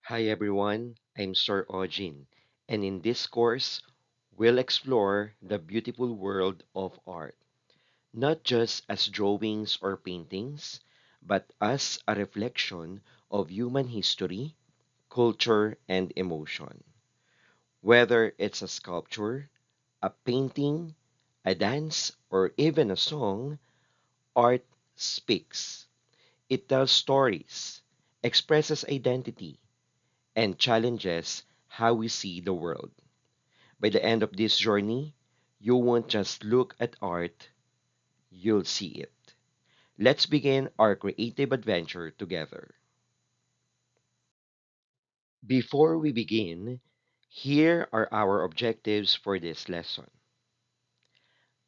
Hi everyone, I'm Sir Ojin, and in this course, we'll explore the beautiful world of art, not just as drawings or paintings, but as a reflection of human history, culture, and emotion. Whether it's a sculpture, a painting, a dance, or even a song, art speaks. It tells stories, expresses identity, and challenges how we see the world. By the end of this journey, you won't just look at art, you'll see it. Let's begin our creative adventure together. Before we begin, here are our objectives for this lesson.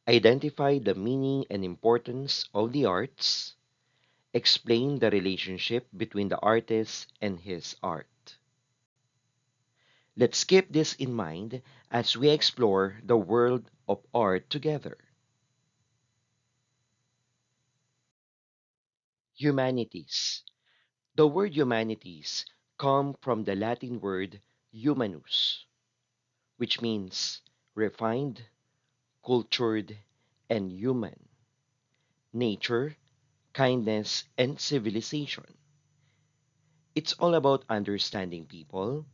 Identify the meaning and importance of the arts. Explain the relationship between the artist and his art. Let's keep this in mind as we explore the world of art together. Humanities. The word humanities come from the Latin word humanus, which means refined, cultured, and human, nature, kindness, and civilization. It's all about understanding people,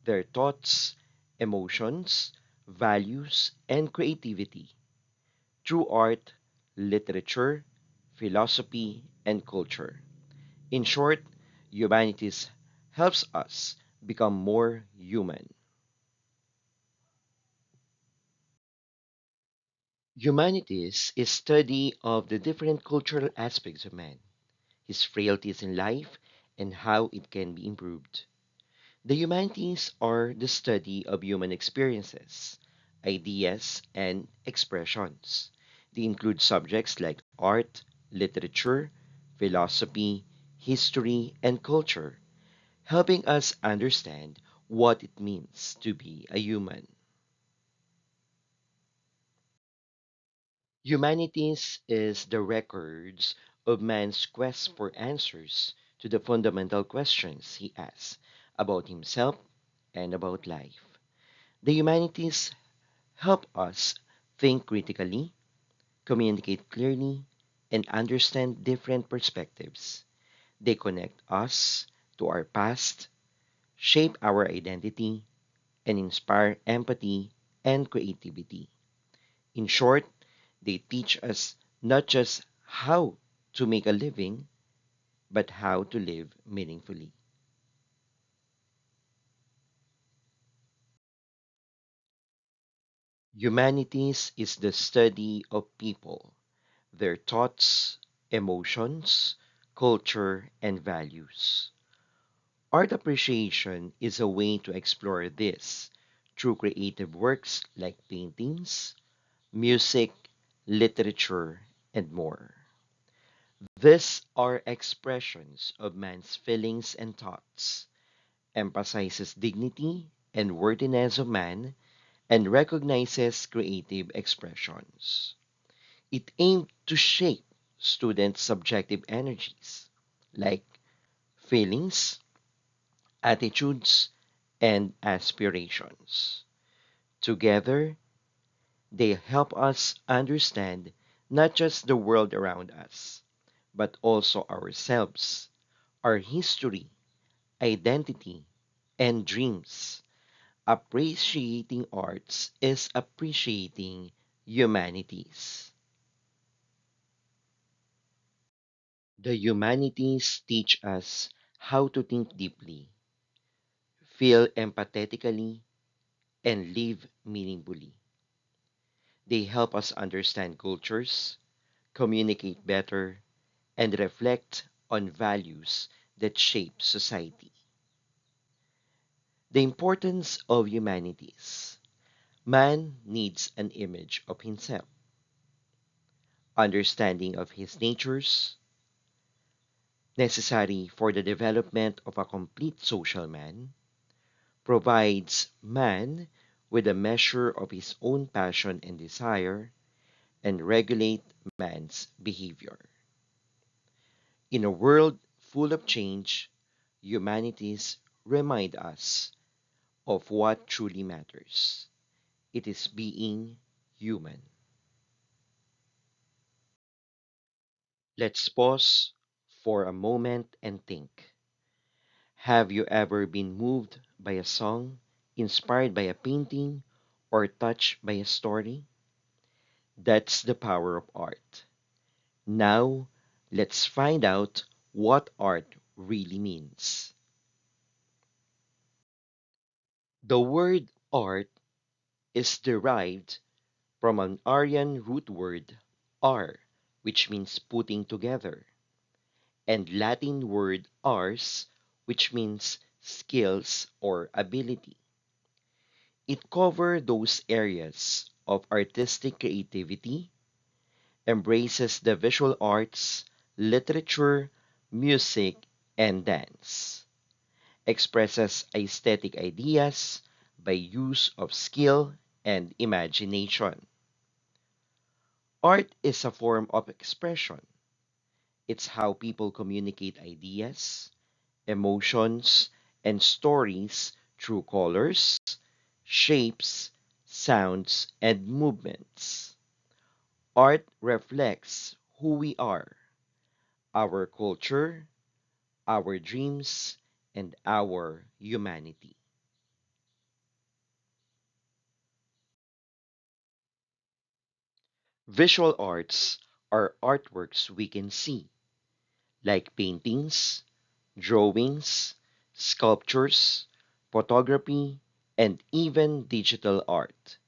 their thoughts, emotions, values, and creativity through art, literature, philosophy, and culture. In short, humanities helps us become more human. Humanities is study of the different cultural aspects of man, his frailties in life, and how it can be improved. The humanities are the study of human experiences, ideas, and expressions. They include subjects like art, literature, philosophy, history, and culture, helping us understand what it means to be a human. Humanities is the records of man's quest for answers to the fundamental questions he asks about himself and about life. The humanities help us think critically, communicate clearly, and understand different perspectives. They connect us to our past, shape our identity, and inspire empathy and creativity. In short, they teach us not just how to make a living, but how to live meaningfully. Humanities is the study of people, their thoughts, emotions, culture, and values. Art appreciation is a way to explore this through creative works like paintings, music, literature, and more. These are expressions of man's feelings and thoughts, emphasizes dignity and worthiness of man, and recognizes creative expressions. It aimed to shape students' subjective energies, like feelings, attitudes, and aspirations. Together, they help us understand not just the world around us, but also ourselves, our history, identity, and dreams. Appreciating arts is appreciating humanities. The humanities teach us how to think deeply, feel empathetically, and live meaningfully. They help us understand cultures, communicate better, and reflect on values that shape society. The importance of humanities. Man needs an image of himself, understanding of his natures, necessary for the development of a complete social man, provides man with a measure of his own passion and desire, and regulate man's behavior. In a world full of change, humanities remind us of what truly matters. It is being human. Let's pause for a moment and think. Have you ever been moved by a song, inspired by a painting, or touched by a story? That's the power of art. Now, let's find out what art really means. The word art is derived from an Aryan root word ar, which means putting together, and Latin word ars, which means skills or ability. It covers those areas of artistic creativity, embraces the visual arts, literature, music, and dance, expresses aesthetic ideas by use of skill and imagination. Art is a form of expression. It's how people communicate ideas, emotions, and stories through colors, shapes, sounds, and movements. Art reflects who we are, our culture, our dreams, and our humanity. Visual arts are artworks we can see, like paintings, drawings, sculptures, photography, and even digital art.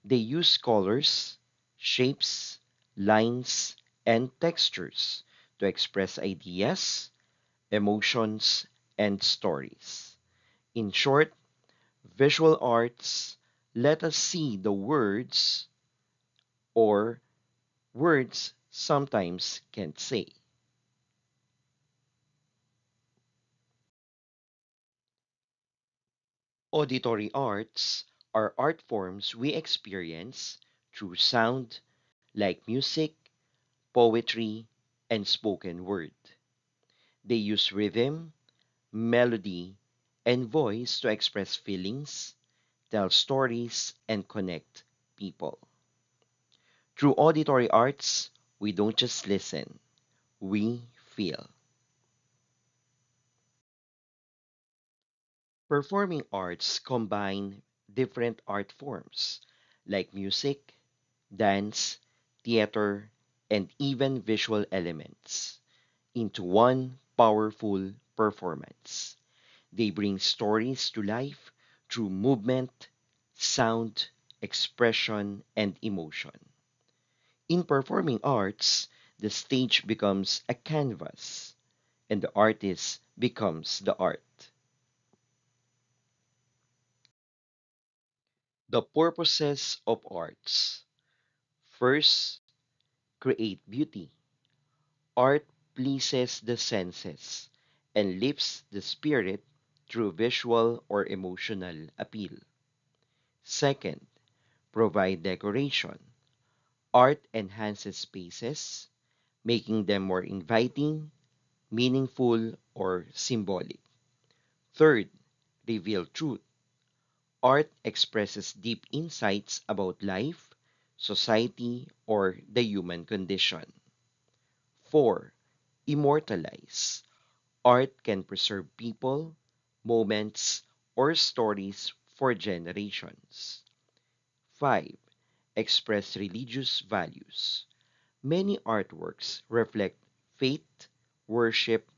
They use colors, shapes, lines, and textures to express ideas, emotions, and stories. In short, visual arts let us see the words or words sometimes can't say. Auditory arts are art forms we experience through sound, like music, poetry, and spoken word. They use rhythm, melody, and voice to express feelings, tell stories, and connect people. Through auditory arts, we don't just listen, we feel. Performing arts combine different art forms like music, dance, theater, and even visual elements into one powerful performance. They bring stories to life through movement, sound, expression, and emotion. In performing arts, the stage becomes a canvas and the artist becomes the art. The purposes of arts. First, create beauty. Art pleases the senses and lifts the spirit through visual or emotional appeal. Second, provide decoration. Art enhances spaces, making them more inviting, meaningful, or symbolic. Third, reveal truth. Art expresses deep insights about life, society, or the human condition. 4. Immortalize. Art can preserve people, moments, or stories for generations. 5. Express religious values. Many artworks reflect faith, worship,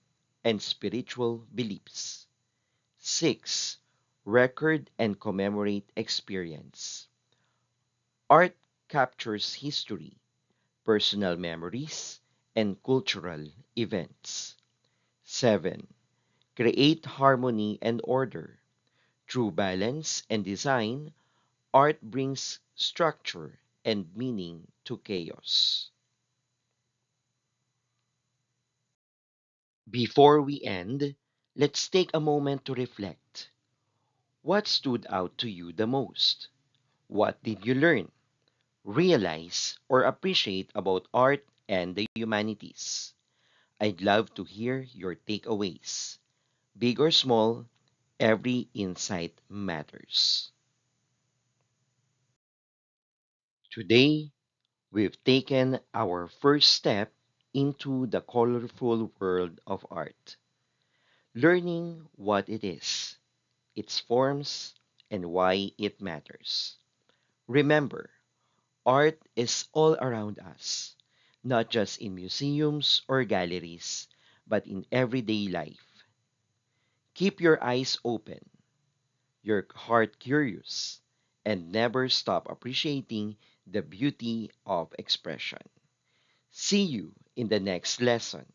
and spiritual beliefs. 6. Record and commemorate experience. Art captures history, personal memories, and cultural events. 7. Create harmony and order. Through balance and design, art brings structure and meaning to chaos. Before we end, let's take a moment to reflect. What stood out to you the most? What did you learn, realize, or appreciate about art and the humanities? I'd love to hear your takeaways, big or small. every insight matters. Today, we've taken our first step into the colorful world of art, learning what it is, its forms, and why it matters. Remember, art is all around us, not just in museums or galleries, but in everyday life. Keep your eyes open, your heart curious, and never stop appreciating the beauty of expression. See you in the next lesson.